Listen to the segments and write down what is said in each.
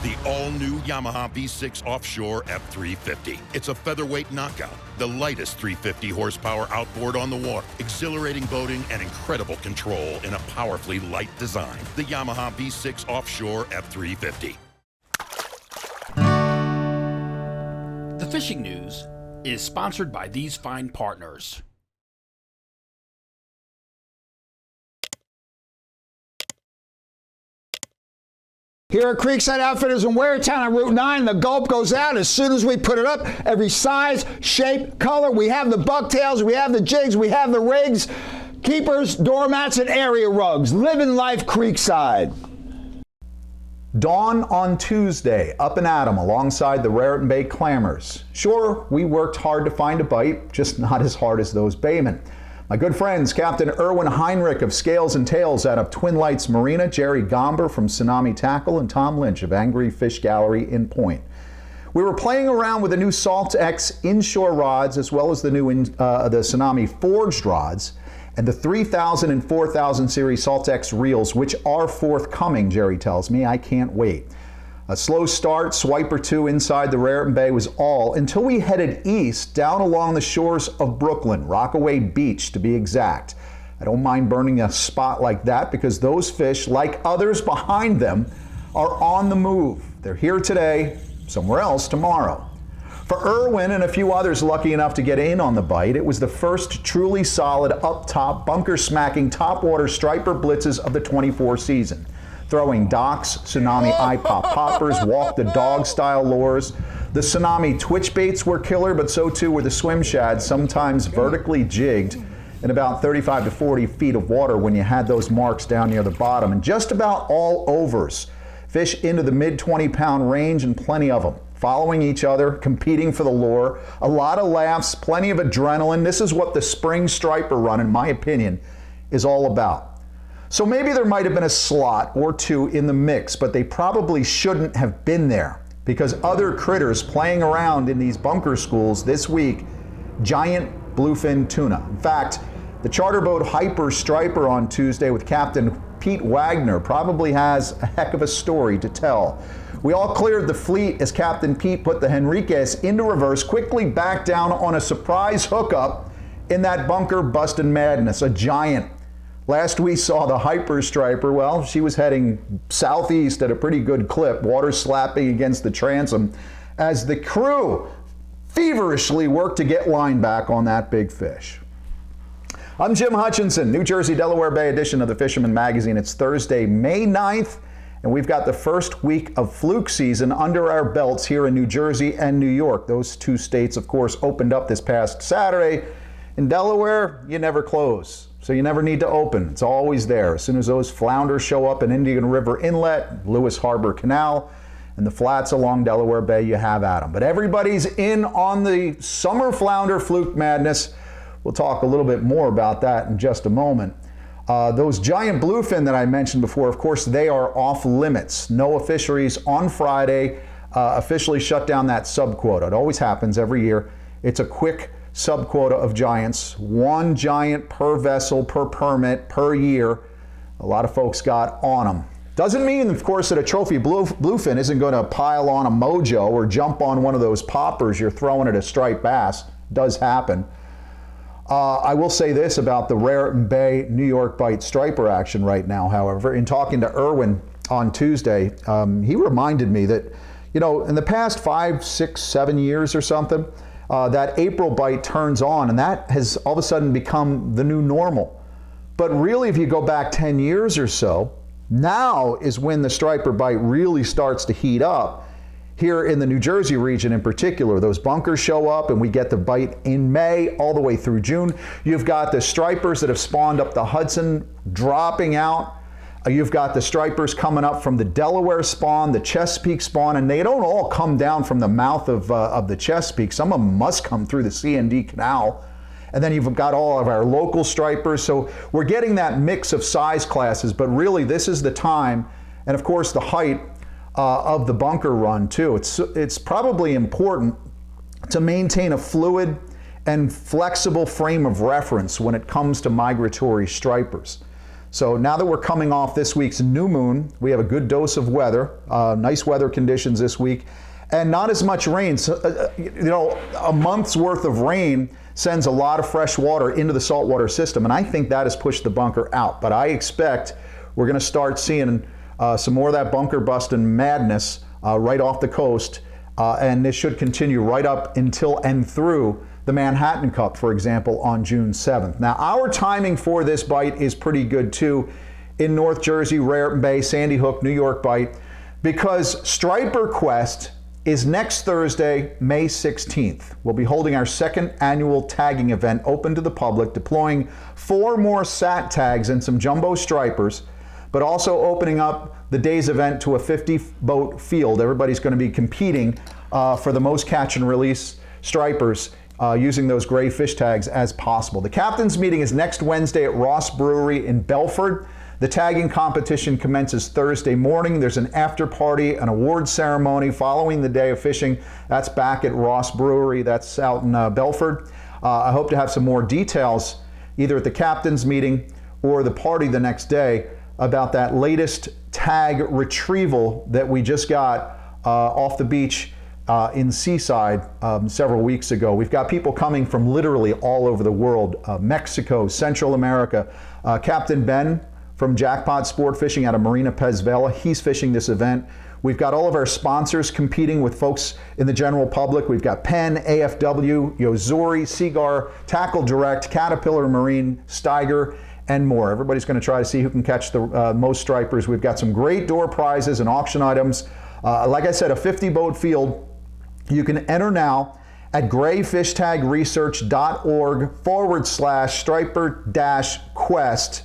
The all-new Yamaha V6 Offshore F350. It's a featherweight knockout, the lightest 350 horsepower outboard on the water, exhilarating boating and incredible control in a powerfully light design. The Yamaha V6 Offshore F350. The Fishing News is sponsored by these fine partners. Here at Creekside Outfitters in Waretown on Route 9, the gulp goes out as soon as we put it up. Every size, shape, color. We have the bucktails, we have the jigs, we have the rigs, keepers, doormats, and area rugs. Living life Creekside. Dawn on Tuesday, up and at 'em alongside the Raritan Bay clammers. Sure, we worked hard to find a bite, just not as hard as those baymen. My good friends, Captain Erwin Heinrich of Scales and Tails out of Twin Lights Marina, Jerry Gomber from Tsunami Tackle, and Tom Lynch of Angry Fish Gallery in Point. We were playing around with the new Salt X inshore rods as well as the new the Tsunami forged rods and the 3000 and 4000 series Salt X reels, which are forthcoming, Jerry tells me. I can't wait. A slow start, swipe or two inside the Raritan Bay was all until we headed east down along the shores of Brooklyn, Rockaway Beach to be exact. I don't mind burning a spot like that because those fish, like others behind them, are on the move. They're here today, somewhere else tomorrow. For Erwin and a few others lucky enough to get in on the bite, it was the first truly solid up-top, bunker-smacking topwater striper blitzes of the 24 season. Throwing docks, Tsunami eye-pop poppers, walk-the-dog-style lures. The Tsunami twitch baits were killer, but so too were the swim shads, sometimes vertically jigged in about 35 to 40 feet of water when you had those marks down near the bottom. And just about all overs. Fish into the mid-20-pound range and plenty of them. Following each other, competing for the lure. A lot of laughs, plenty of adrenaline. This is what the spring striper run, in my opinion, is all about. So maybe there might have been a slot or two in the mix, but they probably shouldn't have been there because other critters playing around in these bunker schools this week, giant bluefin tuna. In fact, the charter boat Hyper Striper on Tuesday with Captain Pete Wagner probably has a heck of a story to tell. We all cleared the fleet as Captain Pete put the Henriquez into reverse, quickly back down on a surprise hookup in that bunker busting madness, a giant. Last we saw the Hyper Striper, well, she was heading southeast at a pretty good clip, water slapping against the transom, as the crew feverishly worked to get line back on that big fish. I'm Jim Hutchinson, New Jersey, Delaware Bay edition of the Fisherman magazine. It's Thursday, May 9th, and we've got the first week of fluke season under our belts here in New Jersey and New York. Those two states, of course, opened up this past Saturday. In Delaware, you never close. So you never need to open. It's always there. As soon as those flounders show up in Indian River Inlet, Lewis Harbor Canal, and the flats along Delaware Bay, you have at them. But everybody's in on the summer flounder fluke madness. We'll talk a little bit more about that in just a moment. Those giant bluefin that I mentioned before, of course, they are off limits. NOAA Fisheries on Friday officially shut down that subquota. It always happens every year. It's a quick subquota of giants, one giant per vessel, per permit, per year. A lot of folks got on them. Doesn't mean, of course, that a trophy bluefin isn't going to pile on a mojo or jump on one of those poppers you're throwing at a striped bass. It does happen. I will say this about the Raritan Bay New York bite striper action right now, however. In talking to Erwin on Tuesday, he reminded me that, you know, in the past 5, 6, 7 years or something, that April bite turns on, and that has all of a sudden become the new normal. But really, if you go back 10 years or so, now is when the striper bite really starts to heat up. Here in the New Jersey region in particular, those bunkers show up and we get the bite in May all the way through June. You've got the stripers that have spawned up the Hudson dropping out. You've got the stripers coming up from the Delaware spawn, the Chesapeake spawn, and they don't all come down from the mouth of the Chesapeake. Some of them must come through the C&D Canal. And then you've got all of our local stripers. So we're getting that mix of size classes, but really this is the time, and of course the height of the bunker run too. It's probably important to maintain a fluid and flexible frame of reference when it comes to migratory stripers. So now that we're coming off this week's new moon, we have a good dose of weather, nice weather conditions this week, and not as much rain. So, a month's worth of rain sends a lot of fresh water into the saltwater system, and I think that has pushed the bunker out. But I expect we're going to start seeing some more of that bunker busting madness right off the coast, and this should continue right up until and through the Manhattan Cup, for example, on June 7th. Now, our timing for this bite is pretty good too in North Jersey, Raritan Bay, Sandy Hook, New York bite, because Striper Quest is next Thursday, May 16th. We'll be holding our second annual tagging event open to the public, deploying 4 more sat tags and some jumbo stripers, but also opening up the day's event to a 50-boat field. Everybody's going to be competing for the most catch and release stripers using those gray fish tags as possible. The captain's meeting is next Wednesday at Ross Brewery in Belford. The tagging competition commences Thursday morning. There's an after party, an award ceremony following the day of fishing. That's back at Ross Brewery. That's out in Belford. I hope to have some more details either at the captain's meeting or the party the next day about that latest tag retrieval that we just got off the beach in Seaside several weeks ago. We've got people coming from literally all over the world, Mexico, Central America. Captain Ben from Jackpot Sport Fishing out of Marina Pez Vela, he's fishing this event. We've got all of our sponsors competing with folks in the general public. We've got Penn, AFW, Yozori, Seagar, Tackle Direct, Caterpillar Marine, Steiger, and more. Everybody's going to try to see who can catch the most stripers. We've got some great door prizes and auction items. Like I said, a 50-boat field. You can enter now at grayfishtagresearch.org/striper-quest.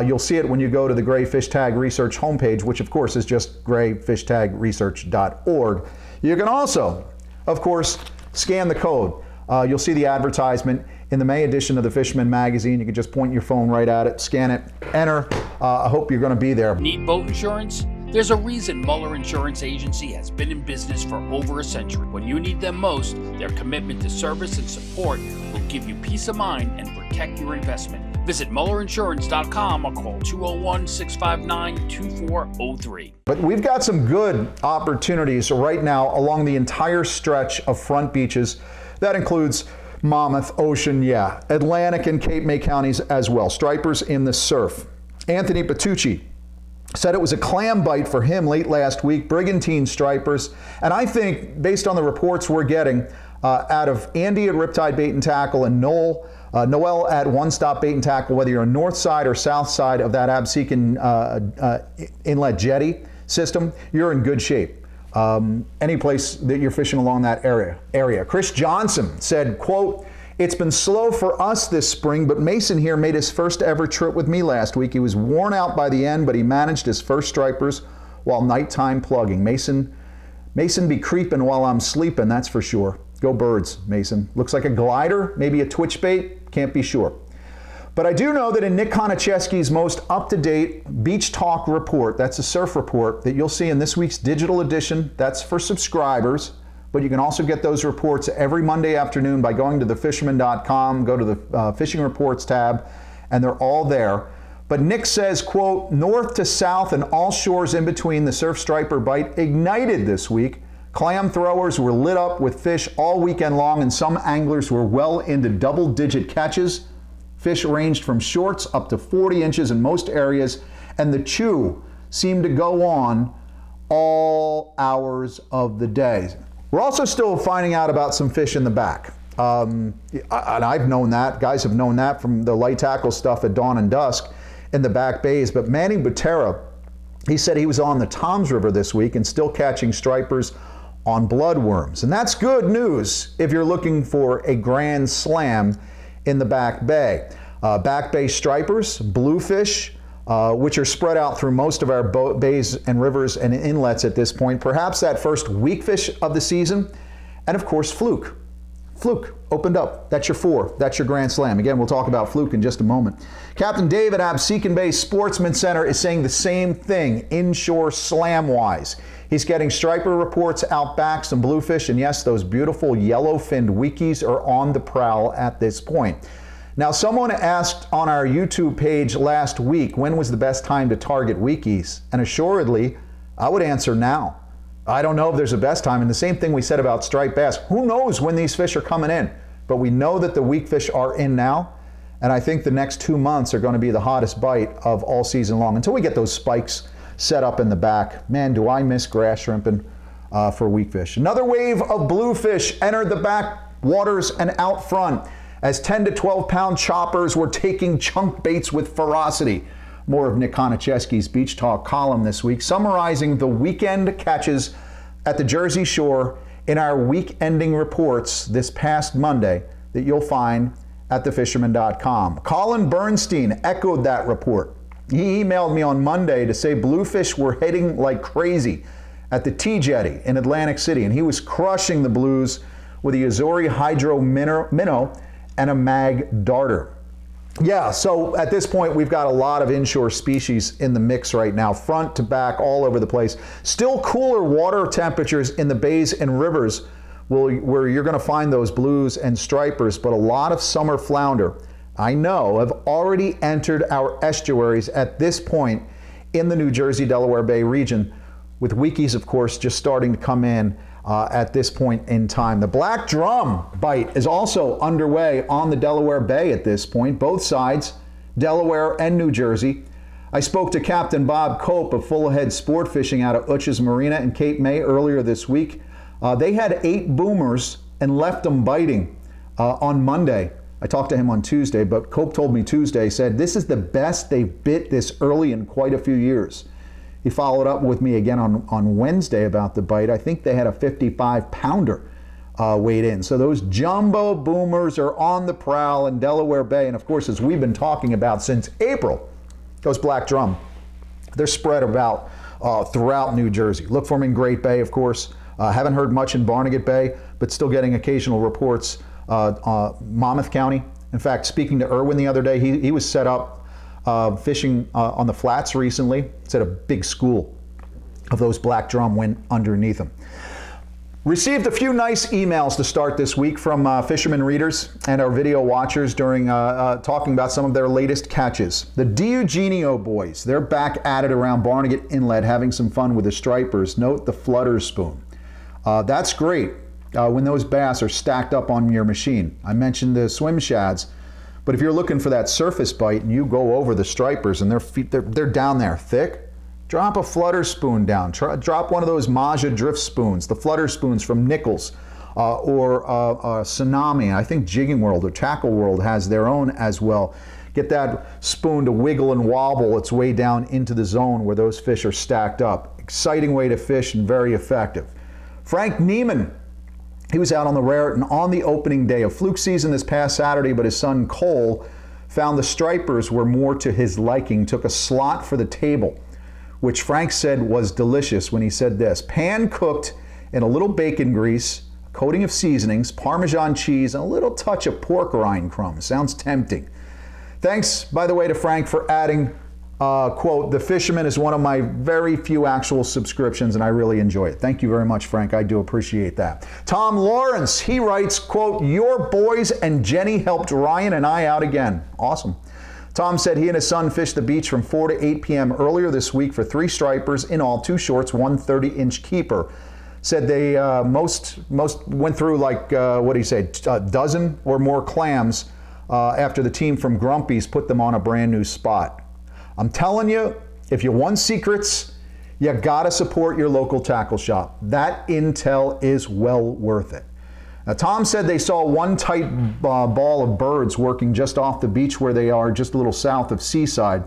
You'll see it when you go to the Gray Fish Tag Research homepage, which of course is just grayfishtagresearch.org. You can also, of course, scan the code. You'll see the advertisement in the May edition of the Fisherman magazine. You can just point your phone right at it, scan it, enter. I hope you're going to be there. Need boat insurance? There's a reason Muller Insurance Agency has been in business for over a century. When you need them most, their commitment to service and support will give you peace of mind and protect your investment. Visit mullerinsurance.com or call 201-659-2403. But we've got some good opportunities right now along the entire stretch of front beaches. That includes Monmouth, Ocean, Atlantic and Cape May counties as well. Stripers in the surf. Anthony Pettucci said it was a clam bite for him late last week, brigantine stripers. And I think, based on the reports we're getting out of Andy at Riptide Bait and Tackle and Noel at One Stop Bait and Tackle, whether you're on north side or south side of that Absecon inlet jetty system, you're in good shape. Any place that you're fishing along that area. Chris Johnson said, quote, "It's been slow for us this spring, but Mason here made his first ever trip with me last week. He was worn out by the end, but he managed his first stripers while nighttime plugging. Mason be creeping while I'm sleeping, that's for sure. Go birds, Mason. Looks like a glider, maybe a twitch bait, can't be sure." But I do know that in Nick Konicheski's most up-to-date Beach Talk report, that's a surf report that you'll see in this week's digital edition, that's for subscribers, but you can also get those reports every Monday afternoon by going to thefisherman.com, go to the Fishing Reports tab, and they're all there. But Nick says, quote, "North to south and all shores in between, the surf striper bite ignited this week. Clam throwers were lit up with fish all weekend long, and some anglers were well into double-digit catches. Fish ranged from shorts up to 40 inches in most areas, and the chew seemed to go on all hours of the day." We're also still finding out about some fish in the back. And I've known that. Guys have known that from the light tackle stuff at dawn and dusk in the back bays. But Manny Butera, he said he was on the Toms River this week and still catching stripers on bloodworms. And that's good news if you're looking for a grand slam in the back bay. Back bay stripers, bluefish, which are spread out through most of our bays and rivers and inlets at this point. Perhaps that first weakfish of the season. And of course, fluke. Fluke opened up. That's your 4. That's your grand slam. Again, we'll talk about fluke in just a moment. Captain Dave at Absecon Bay Sportsman Center is saying the same thing, inshore slam-wise. He's getting striper reports out back, some bluefish, and yes, those beautiful yellow-finned weekies are on the prowl at this point. Now, someone asked on our YouTube page last week, when was the best time to target weekies? And assuredly, I would answer now. I don't know if there's a best time. And the same thing we said about striped bass. Who knows when these fish are coming in? But we know that the weakfish are in now. And I think the next 2 months are going to be the hottest bite of all season long until we get those spikes set up in the back. Man, do I miss grass shrimping for weakfish. Another wave of bluefish entered the back waters and out front as 10 to 12 pound choppers were taking chunk baits with ferocity. More of Nick Konicheski's Beach Talk column this week, summarizing the weekend catches at the Jersey Shore in our week-ending reports this past Monday that you'll find at thefisherman.com. Colin Bernstein echoed that report. He emailed me on Monday to say bluefish were hitting like crazy at the T-Jetty in Atlantic City, and he was crushing the blues with a Azori Hydro Minnow and a Mag Darter. Yeah, so at this point, we've got a lot of inshore species in the mix right now, front to back, all over the place. Still cooler water temperatures in the bays and rivers where you're going to find those blues and stripers, but a lot of summer flounder, I know, have already entered our estuaries at this point in the New Jersey, Delaware Bay region, with weekies, of course, just starting to come in at this point in time. The black drum bite is also underway on the Delaware Bay at this point, both sides, Delaware and New Jersey. I spoke to Captain Bob Cope of Full Ahead Sport Fishing out of Hutchinson Marina in Cape May earlier this week. They had 8 boomers and left them biting on Monday. I talked to him on Tuesday, but Cope told me Tuesday, said this is the best they've bit this early in quite a few years. He followed up with me again on Wednesday about the bite. I think they had a 55-pounder weighed in. So those jumbo boomers are on the prowl in Delaware Bay. And of course, as we've been talking about since April, those black drum, they're spread about throughout New Jersey. Look for them in Great Bay, of course. Haven't heard much in Barnegat Bay, but still getting occasional reports. Monmouth County. In fact, speaking to Irwin the other day, he was set up fishing on the flats recently. Said a big school of those black drum went underneath him. Received a few nice emails to start this week from fisherman readers and our video watchers during talking about some of their latest catches. The Eugenio boys, they're back at it around Barnegat Inlet having some fun with the stripers. Note the flutter spoon. That's great when those bass are stacked up on your machine. I mentioned the swim shads, but if you're looking for that surface bite and you go over the stripers and their feet, they're down there thick, drop a flutter spoon down. Drop one of those Maja drift spoons, the flutter spoons from Nichols or Tsunami. I think Jigging World or Tackle World has their own as well. Get that spoon to wiggle and wobble its way down into the zone where those fish are stacked up. Exciting way to fish and very effective. Frank Neiman, he was out on the Raritan on the opening day of fluke season this past Saturday, but his son Cole found the stripers were more to his liking, took a slot for the table, which Frank said was delicious when he said this: pan cooked in a little bacon grease, a coating of seasonings, Parmesan cheese, and a little touch of pork rind crumbs. Sounds tempting. Thanks, by the way, to Frank for adding, quote, the Fisherman is one of my very few actual subscriptions, and I really enjoy it. Thank you very much, Frank. I do appreciate that. Tom Lawrence, he writes, quote, your boys and Jenny helped Ryan and I out again. Awesome. Tom said he and his son fished the beach from 4 to 8 p.m. earlier this week for 3 stripers, in all 2 shorts, 1 30-inch keeper. Said they most went through like, what do you say, a dozen or more clams after the team from Grumpy's put them on a brand new spot. I'm telling you, if you want secrets, you gotta support your local tackle shop. That intel is well worth it. Now, Tom said they saw one tight ball of birds working just off the beach where they are, just a little south of Seaside.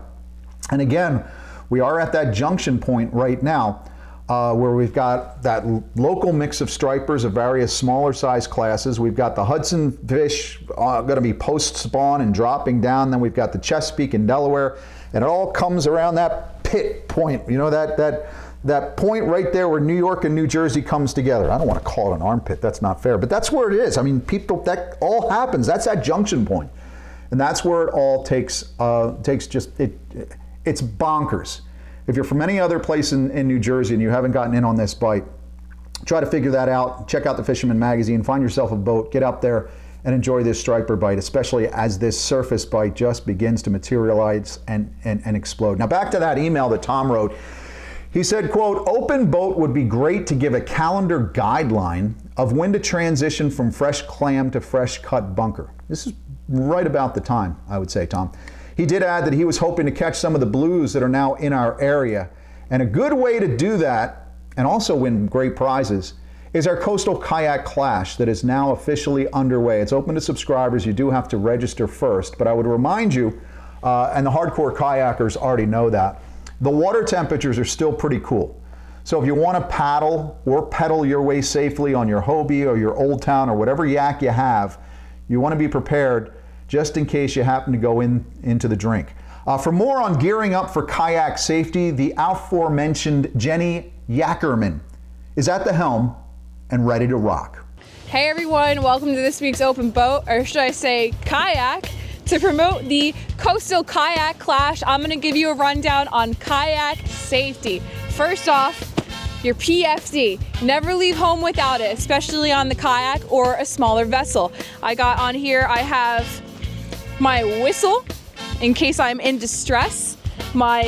And again, we are at that junction point right now where we've got that local mix of stripers of various smaller size classes. We've got the Hudson fish going to be post-spawn and dropping down. Then we've got the Chesapeake and Delaware. And it all comes around that pit point, you know, that point right there where New York and New Jersey comes together. I don't want to call it an armpit, that's not fair, but that's where it is. I mean, people, that all happens. That's that junction point. And that's where it all takes just, it's bonkers. If you're from any other place in New Jersey and you haven't gotten in on this bite, try to figure that out. Check out the Fisherman magazine, find yourself a boat, get up there and enjoy this striper bite, especially as this surface bite just begins to materialize and explode. Now back to that email that Tom wrote. He said, quote, open boat would be great to give a calendar guideline of when to transition from fresh clam to fresh cut bunker. This is right about the time, I would say, Tom. He did add that he was hoping to catch some of the blues that are now in our area. And a good way to do that, and also win great prizes, is our Coastal Kayak Clash that is now officially underway. It's open to subscribers. You do have to register first, but I would remind you, and the hardcore kayakers already know that, the water temperatures are still pretty cool. So if you want to paddle or pedal your way safely on your Hobie or your Old Town or whatever yak you have, you want to be prepared just in case you happen to go into the drink. For more on gearing up for kayak safety, the aforementioned Jenny Yackerman is at the helm and ready to rock. Hey everyone, welcome to this week's open boat, or should I say kayak. To promote the Coastal Kayak Clash, I'm going to give you a rundown on kayak safety. First off, your PFD. Never leave home without it, especially on the kayak or a smaller vessel. I got on here, I have my whistle in case I'm in distress, my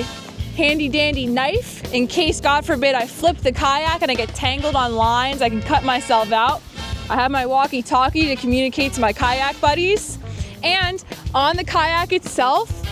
handy dandy knife in case, God forbid, I flip the kayak and I get tangled on lines, I can cut myself out. I have my walkie-talkie to communicate to my kayak buddies. And on the kayak itself,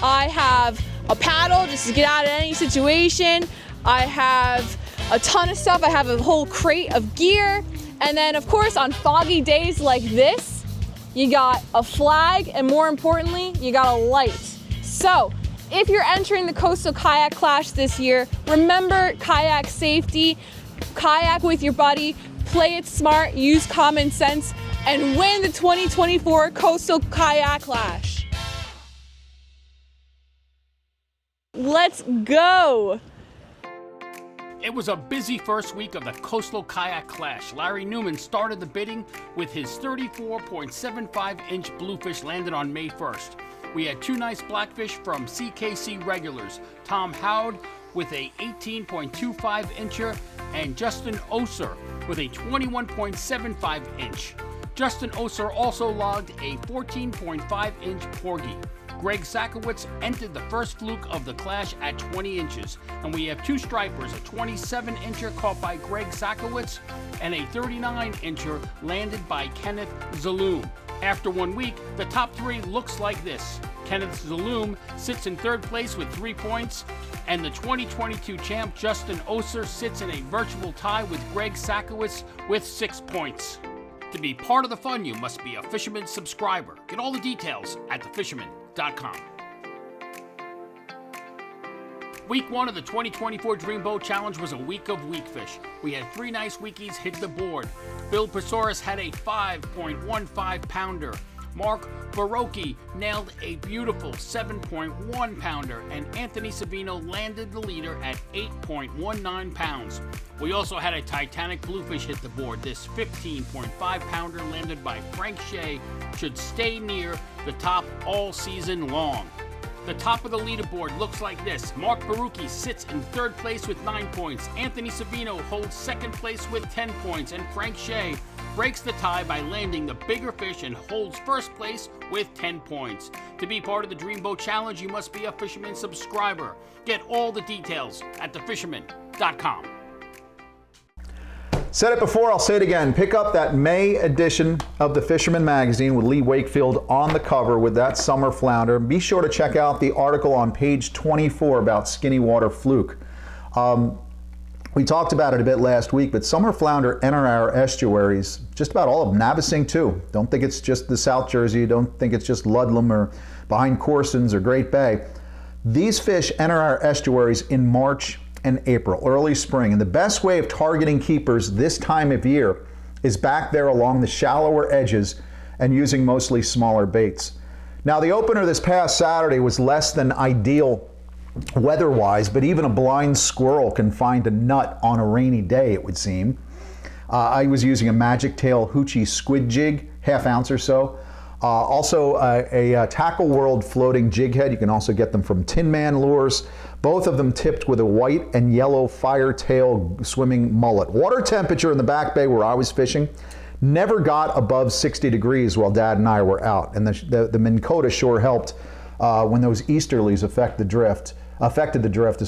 I have a paddle just to get out of any situation. I have a ton of stuff. I have a whole crate of gear. And then of course on foggy days like this, you got a flag, and more importantly, you got a light. So if you're entering the Coastal Kayak Clash this year, remember kayak safety, kayak with your buddy, play it smart, use common sense, and win the 2024 Coastal Kayak Clash. Let's go! It was a busy first week of the Coastal Kayak Clash. Larry Newman started the bidding with his 34.75-inch bluefish landed on May 1st. We had two nice blackfish from CKC regulars, Tom Howd with a 18.25-incher and Justin Oser with a 21.75-inch. Justin Oser also logged a 14.5-inch porgy. Greg Sakowitz entered the first fluke of the Clash at 20 inches, and we have two stripers, a 27-incher caught by Greg Sakowitz and a 39-incher landed by Kenneth Zaloom. After 1 week, the top three looks like this. Kenneth Zaloom sits in third place with 3 points, and the 2022 champ Justin Oser sits in a virtual tie with Greg Sakowitz with 6 points. To be part of the fun, you must be a Fisherman subscriber. Get all the details at thefisherman.com. Week 1 of the 2024 Dreamboat Challenge was a week of weakfish. We had 3 nice weekies hit the board. Bill Pesaurus had a 5.15 pounder. Mark Barocchi nailed a beautiful 7.1 pounder, and Anthony Savino landed the leader at 8.19 pounds. We also had a Titanic bluefish hit the board. This 15.5 pounder landed by Frank Shea should stay near the top all season long. The top of the leaderboard looks like this. Mark Barocchi sits in third place with 9 points. Anthony Savino holds second place with 10 points, and Frank Shea breaks the tie by landing the bigger fish and holds first place with 10 points. To be part of the Dreamboat Challenge, you must be a Fisherman subscriber. Get all the details at thefisherman.com. Said it before, I'll say it again. Pick up that May edition of the Fisherman magazine with Lee Wakefield on the cover with that summer flounder. Be sure to check out the article on page 24 about skinny water fluke. We talked about it a bit last week, but summer flounder enter our estuaries, just about all of them. Navasink too. Don't think it's just the South Jersey. Don't think it's just Ludlam or behind Corsons or Great Bay. These fish enter our estuaries in March and April, early spring. And the best way of targeting keepers this time of year is back there along the shallower edges and using mostly smaller baits. Now the opener this past Saturday was less than ideal weather-wise, but even a blind squirrel can find a nut on a rainy day, it would seem. I was using a Magic Tail Hoochie squid jig, half ounce or so. Also a Tackle World floating jig head. You can also get them from Tin Man Lures. Both of them tipped with a white and yellow firetail swimming mullet. Water temperature in the back bay where I was fishing, never got above 60 degrees while Dad and I were out. And the Minn Kota sure helped when those easterlies affected the drift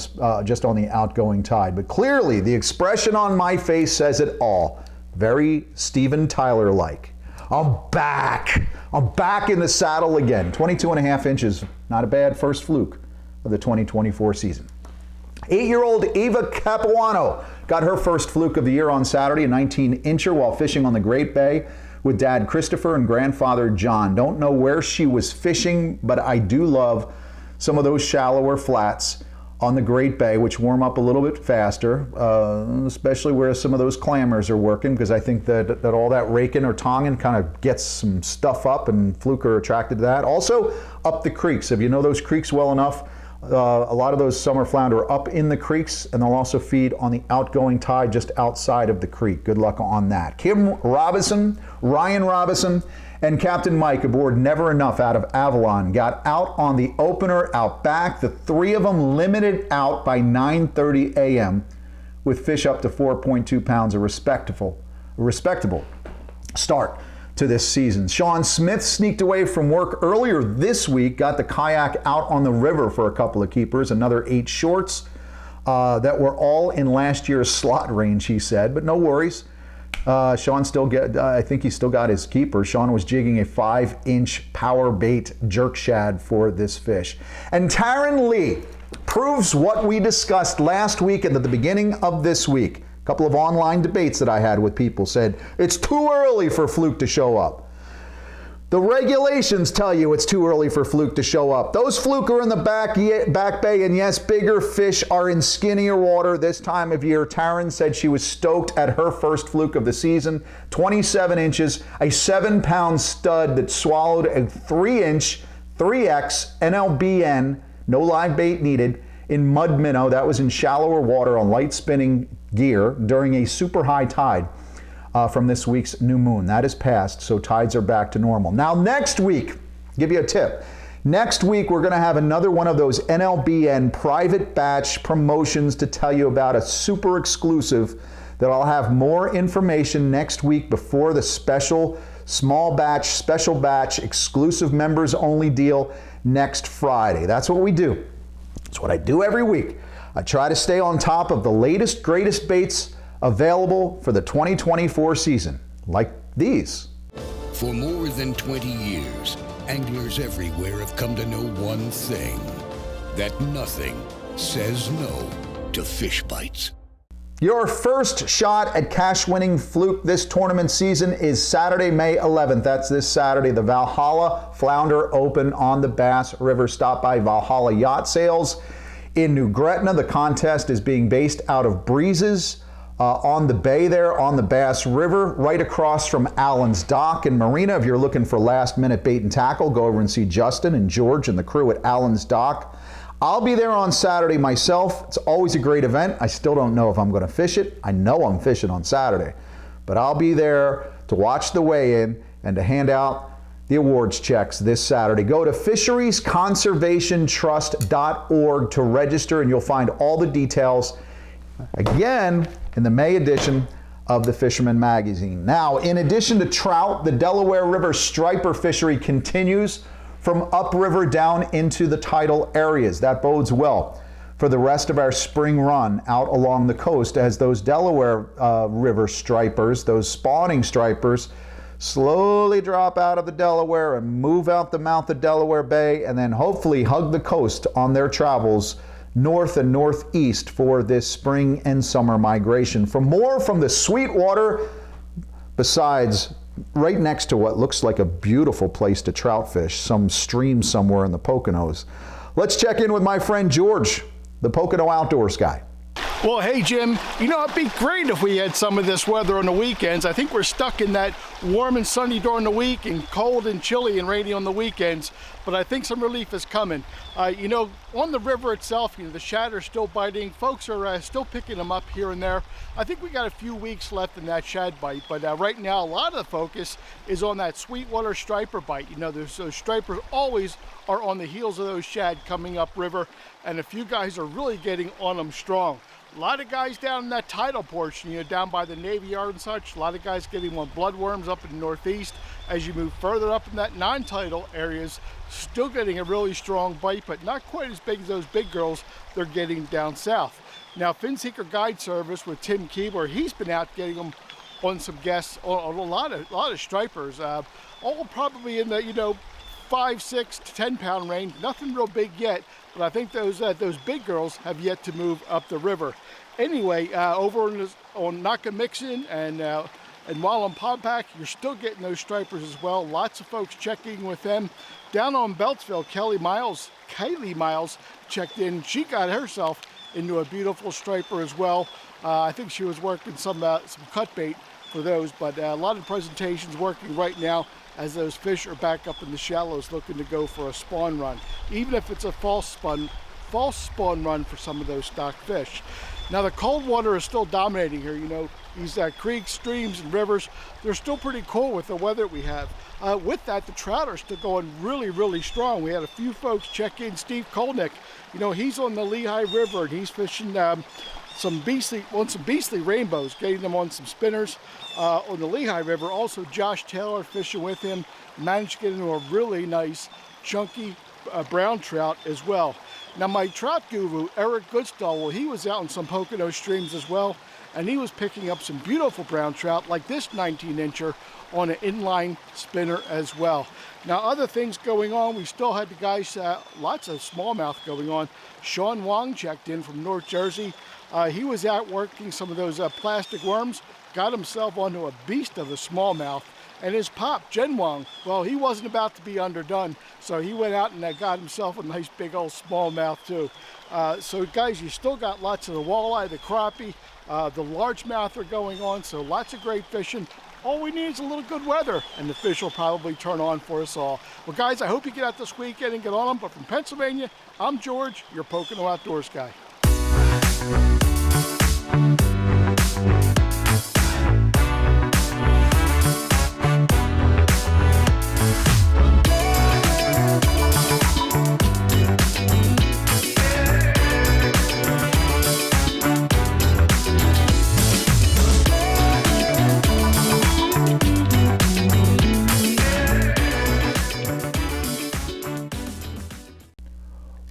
just on the outgoing tide. But clearly, the expression on my face says it all. Very Steven Tyler-like. I'm back in the saddle again. 22.5 inches, not a bad first fluke of the 2024 season. 8-year-old Eva Capuano got her first fluke of the year on Saturday, a 19-incher, while fishing on the Great Bay with Dad Christopher and grandfather John. Don't know where she was fishing, but I do love some of those shallower flats on the Great Bay, which warm up a little bit faster, especially where some of those clammers are working, because I think that all that raking or tonging kind of gets some stuff up, and fluke are attracted to that. Also, up the creeks. If you know those creeks well enough, a lot of those summer flounder are up in the creeks, and they'll also feed on the outgoing tide just outside of the creek. Good luck on that. Kim Robinson, Ryan Robinson, and Captain Mike aboard Never Enough out of Avalon got out on the opener out back. The three of them limited out by 9:30 a.m. with fish up to 4.2 pounds, a respectable start to this season. Sean Smith sneaked away from work earlier this week, got the kayak out on the river for a couple of keepers, another 8 shorts that were all in last year's slot range, he said, but no worries. Sean I think he still got his keeper. Sean was jigging a 5-inch power bait jerk shad for this fish. And Taryn Lee proves what we discussed last week and at the beginning of this week. A couple of online debates that I had with people said, it's too early for fluke to show up. The regulations tell you it's too early for fluke to show up. Those fluke are in the back bay, and yes, bigger fish are in skinnier water this time of year. Taryn said she was stoked at her first fluke of the season, 27 inches, a 7-pound stud that swallowed a 3-inch 3X NLBN, no live bait needed, in mud minnow. That was in shallower water on light spinning gear during a super high tide. From this week's new moon. That is past, so tides are back to normal. Now next week, give you a tip. Next week, we're going to have another one of those NLBN private batch promotions to tell you about, a super exclusive that I'll have more information next week before the special small batch, special batch, exclusive members only deal next Friday. That's what we do. That's what I do every week. I try to stay on top of the latest, greatest baits available for the 2024 season, like these. For more than 20 years, anglers everywhere have come to know one thing, that nothing says no to fish bites. Your first shot at cash-winning fluke this tournament season is Saturday, May 11th. That's this Saturday, the Valhalla Flounder Open on the Bass River. Stop by Valhalla Yacht Sales in New Gretna. The contest is being based out of Breezes on the bay there on the Bass River, right across from Allen's Dock and Marina. If you're looking for last-minute bait and tackle, go over and see Justin and George and the crew at Allen's Dock. I'll be there on Saturday myself. It's always a great event. I still don't know if I'm going to fish it. I know I'm fishing on Saturday, but I'll be there to watch the weigh-in and to hand out the awards checks this Saturday. Go to fisheриesconservationtrust.org to register, and you'll find all the details again in the May edition of the Fisherman magazine. Now, in addition to trout, the Delaware River striper fishery continues from upriver down into the tidal areas. That bodes well for the rest of our spring run out along the coast, as those Delaware River stripers, those spawning stripers, slowly drop out of the Delaware and move out the mouth of Delaware Bay, and then hopefully hug the coast on their travels north and northeast for this spring and summer migration. For more from the Sweetwater, besides right next to what looks like a beautiful place to trout fish, some stream somewhere in the Poconos, let's check in with my friend George, the Pocono Outdoors Guy. Well, hey, Jim, it'd be great if we had some of this weather on the weekends. I think we're stuck in that warm and sunny during the week and cold and chilly and rainy on the weekends. but I think some relief is coming. You know, on the river itself, you know, the shad are still biting. Folks are still picking them up here and there. I think we got a few weeks left in that shad bite, but right now a lot of the focus is on that sweetwater striper bite. You know, those stripers always are on the heels of those shad coming up river, and a few guys are really getting on them strong. A lot of guys down in that tidal portion, you know, down by the Navy Yard and such. A lot of guys getting on bloodworms up in the northeast. As you move further up in that non-tidal areas, still getting a really strong bite, but not quite as big as those big girls they're getting down south. Now, Finseeker Guide Service with Tim Keebler, he's been out getting them on some guests, on a lot of stripers, all probably in the, you know, 5, 6 to 10 pound range. Nothing real big yet, but I think those big girls have yet to move up the river. Anyway, over on Nakamixon and Wallenpaupack, you're still getting those stripers as well. Lots of folks checking with them. Down on Beltsville, Kaylee Miles checked in. She got herself into a beautiful striper as well. I think she was working some cut bait for those, but a lot of presentations working right now as those fish are back up in the shallows looking to go for a spawn run, even if it's a false spawn run for some of those stock fish. Now the cold water is still dominating here. You know, these creeks, streams, and rivers, they're still pretty cool with the weather we have. With that, the trout are still going really, really strong. We had a few folks check in. Steve Kolnick, you know, he's on the Lehigh River and he's fishing some beastly rainbows, getting them on some spinners on the Lehigh River. Also, Josh Taylor fishing with him, managed to get into a really nice, chunky brown trout as well. Now, my trout guru, Eric Goodstall, well, he was out in some Pocono streams as well, and he was picking up some beautiful brown trout like this 19-incher on an inline spinner as well. Now, other things going on, we still had the guys, lots of smallmouth going on. Sean Wong checked in from North Jersey. He was out working some of those plastic worms, got himself onto a beast of a smallmouth, and his pop, Jen Wong, well, he wasn't about to be underdone, so he went out and got himself a nice big old smallmouth too. So guys, you still got lots of the walleye, the crappie, the largemouth are going on, so lots of great fishing. All we need is a little good weather, and the fish will probably turn on for us all. Well, guys, I hope you get out this weekend and get on them, but from Pennsylvania, I'm George, your Pocono Outdoors Guy.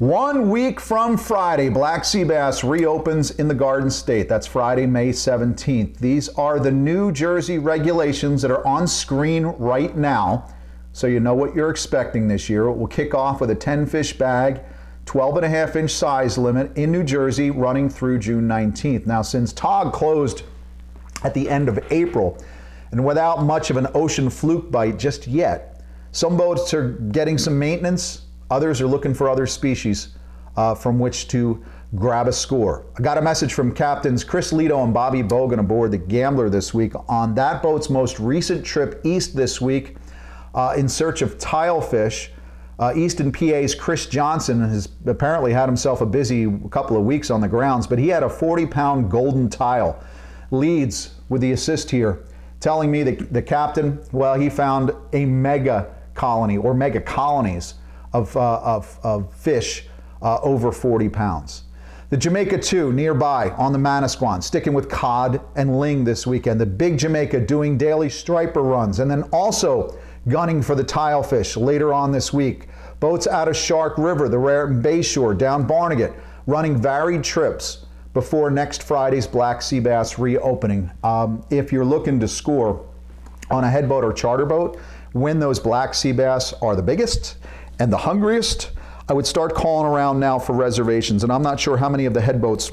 One week from Friday, black sea bass reopens in the Garden State. That's Friday, May 17th. These are the New Jersey regulations that are on screen right now, so you know what you're expecting this year. It will kick off with a 10-fish bag, 12.5-inch size limit in New Jersey, running through June 19th. Now, since TOG closed at the end of April, and without much of an ocean fluke bite just yet, some boats are getting some maintenance. Others are looking for other species from which to grab a score. I got a message from Captains Chris Lito and Bobby Bogan aboard the Gambler this week on that boat's most recent trip east this week in search of tilefish. Easton PA's Chris Johnson has apparently had himself a busy couple of weeks on the grounds, but he had a 40-pound golden tile. Leads with the assist here, telling me that the captain, well, he found a mega colony or mega colonies of fish over 40 pounds. The Jamaica 2 nearby on the Manasquan, sticking with cod and ling this weekend. The Big Jamaica doing daily striper runs, and then also gunning for the tilefish later on this week. Boats out of Shark River, the Raritan Bay Shore, down Barnegat, running varied trips before next Friday's black sea bass reopening. If you're looking to score on a headboat or charter boat, when those black sea bass are the biggest and the hungriest, I would start calling around now for reservations. And I'm not sure how many of the headboats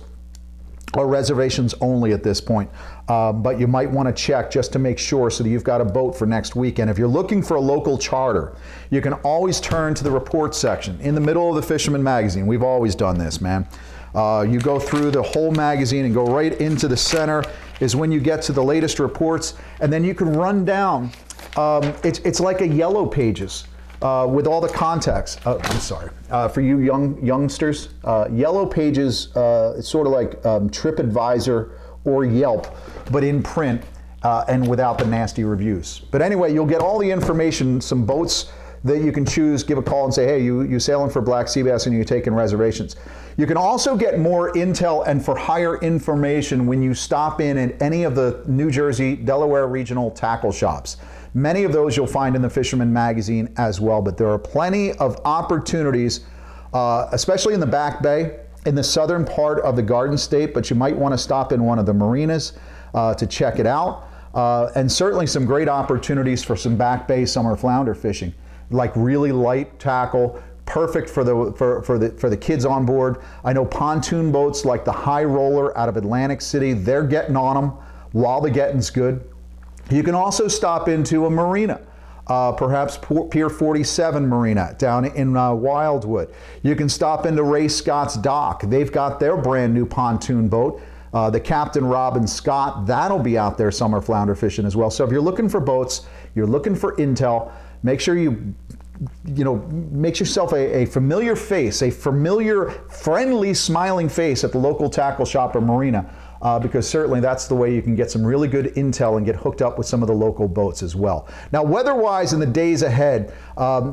are reservations only at this point, but you might want to check just to make sure so that you've got a boat for next weekend. If you're looking for a local charter, you can always turn to the report section in the middle of the Fisherman magazine. We've always done this, man. You go through the whole magazine and go right into the center is when you get to the latest reports, and then you can run down. It's like a yellow pages with all the context. I'm sorry. For you youngsters, Yellow Pages, it's sort of like TripAdvisor or Yelp, but in print and without the nasty reviews. But anyway, you'll get all the information, some boats that you can choose, give a call and say, hey, you sailing for black sea bass and you're taking reservations. You can also get more intel and for hire information when you stop in at any of the New Jersey, Delaware regional tackle shops. Many of those you'll find in the Fisherman magazine as well, but there are plenty of opportunities, especially in the Back Bay, in the southern part of the Garden State, but you might want to stop in one of the marinas to check it out. And certainly some great opportunities for some Back Bay summer flounder fishing, like really light tackle, perfect for the kids on board. I know pontoon boats like the High Roller out of Atlantic City, they're getting on them while the getting's good. You can also stop into a marina, perhaps Pier 47 Marina down in Wildwood. You can stop into Ray Scott's dock. They've got their brand new pontoon boat, the Captain Robin Scott. That'll be out there summer flounder fishing as well. So if you're looking for boats, you're looking for intel, make sure you make yourself a familiar face, a familiar, friendly, smiling face at the local tackle shop or marina, because certainly that's the way you can get some really good intel and get hooked up with some of the local boats as well. Now, weather-wise in the days ahead,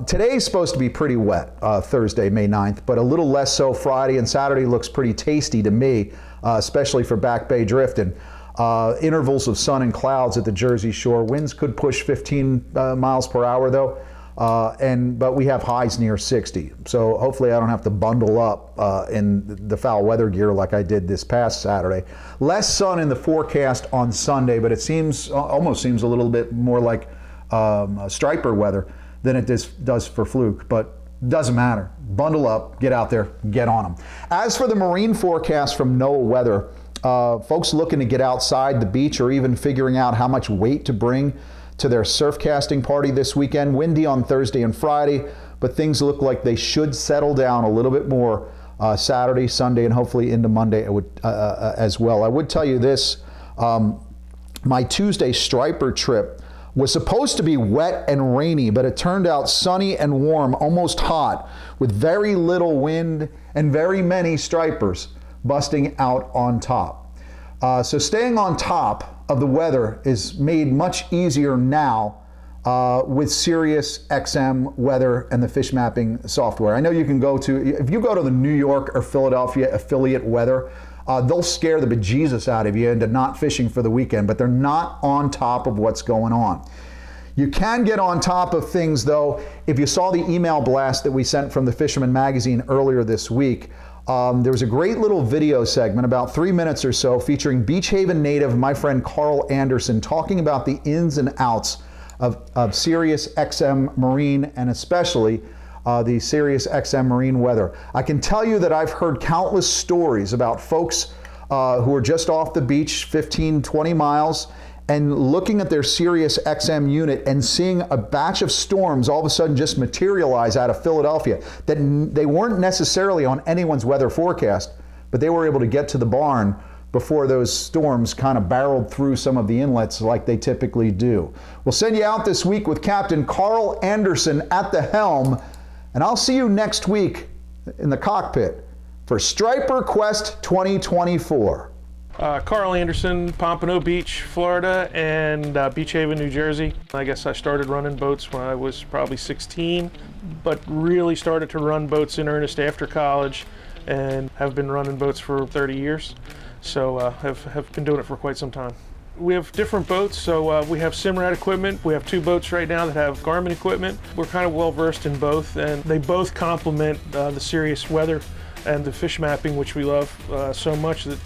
today's supposed to be pretty wet, Thursday, May 9th, but a little less so Friday, and Saturday looks pretty tasty to me, especially for Back Bay drifting. Intervals of sun and clouds at the Jersey Shore. Winds could push 15 miles per hour though. But we have highs near 60. So hopefully I don't have to bundle up in the foul weather gear like I did this past Saturday. Less sun in the forecast on Sunday, but it almost seems a little bit more like striper weather than it does for fluke, but doesn't matter. Bundle up, get out there, get on them. As for the marine forecast from NOAA Weather, folks looking to get outside the beach or even figuring out how much weight to bring to their surf casting party this weekend. Windy on Thursday and Friday, but things look like they should settle down a little bit more Saturday, Sunday, and hopefully into Monday as well. I would tell you this, my Tuesday striper trip was supposed to be wet and rainy, but it turned out sunny and warm, almost hot, with very little wind and very many stripers busting out on top. So staying on top of the weather is made much easier now with SiriusXM weather and the fish mapping software. I know you can if you go to the New York or Philadelphia affiliate weather, they'll scare the bejesus out of you into not fishing for the weekend, but they're not on top of what's going on. You can get on top of things though. If you saw the email blast that we sent from the Fisherman magazine earlier this week, there was a great little video segment, about 3 minutes or so, featuring Beach Haven native, my friend Carl Anderson, talking about the ins and outs of SiriusXM Marine, and especially the SiriusXM Marine weather. I can tell you that I've heard countless stories about folks who are just off the beach 15, 20 miles and looking at their SiriusXM unit and seeing a batch of storms all of a sudden just materialize out of Philadelphia that they weren't necessarily on anyone's weather forecast, but they were able to get to the barn before those storms kind of barreled through some of the inlets like they typically do. We'll send you out this week with Captain Carl Anderson at the helm, and I'll see you next week in the cockpit for Striper Quest 2024. Carl Anderson, Pompano Beach, Florida, and Beach Haven, New Jersey. I guess I started running boats when I was probably 16, but really started to run boats in earnest after college and have been running boats for 30 years. So have been doing it for quite some time. We have different boats, so we have Simrad equipment. We have 2 boats right now that have Garmin equipment. We're kind of well versed in both, and they both complement the Sirius weather and the fish mapping, which we love so much that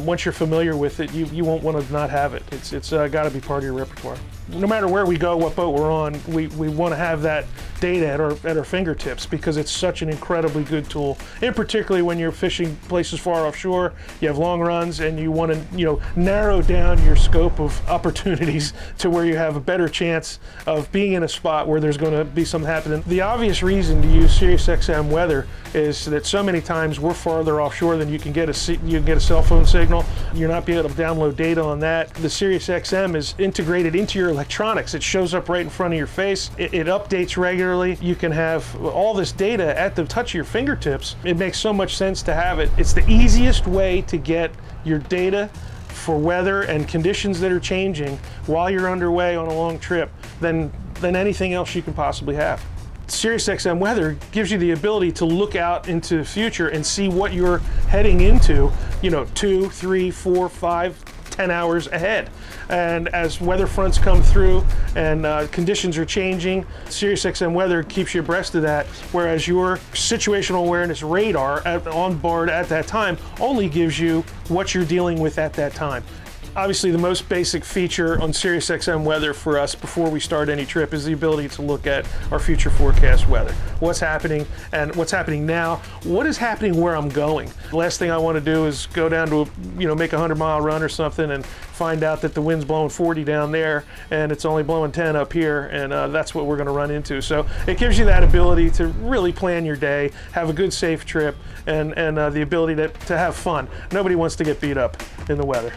once you're familiar with it, you won't want to not have it. It's got to be part of your repertoire. No matter where we go, what boat we're on, we want to have that data at our fingertips because it's such an incredibly good tool. And particularly when you're fishing places far offshore, you have long runs and you want to narrow down your scope of opportunities to where you have a better chance of being in a spot where there's going to be something happening. The obvious reason to use SiriusXM weather is that so many times we're farther offshore than you can get a cell phone signal. You're not be able to download data on that. The SiriusXM is integrated into your electronics. It shows up right in front of your face. It updates regularly. You can have all this data at the touch of your fingertips. It makes so much sense to have it. It's the easiest way to get your data for weather and conditions that are changing while you're underway on a long trip than anything else you can possibly have. SiriusXM Weather gives you the ability to look out into the future and see what you're heading into, 2, 3, 4, 5, 10 hours ahead. And as weather fronts come through and conditions are changing, SiriusXM Weather keeps you abreast of that, whereas your situational awareness radar on board at that time only gives you what you're dealing with at that time. Obviously, the most basic feature on SiriusXM Weather for us before we start any trip is the ability to look at our future forecast weather. What's happening and what's happening now, what is happening where I'm going. The last thing I want to do is go down to, make a 100-mile run or something and find out that the wind's blowing 40 down there and it's only blowing 10 up here, and that's what we're going to run into. So it gives you that ability to really plan your day, have a good, safe trip, and the ability to have fun. Nobody wants to get beat up in the weather.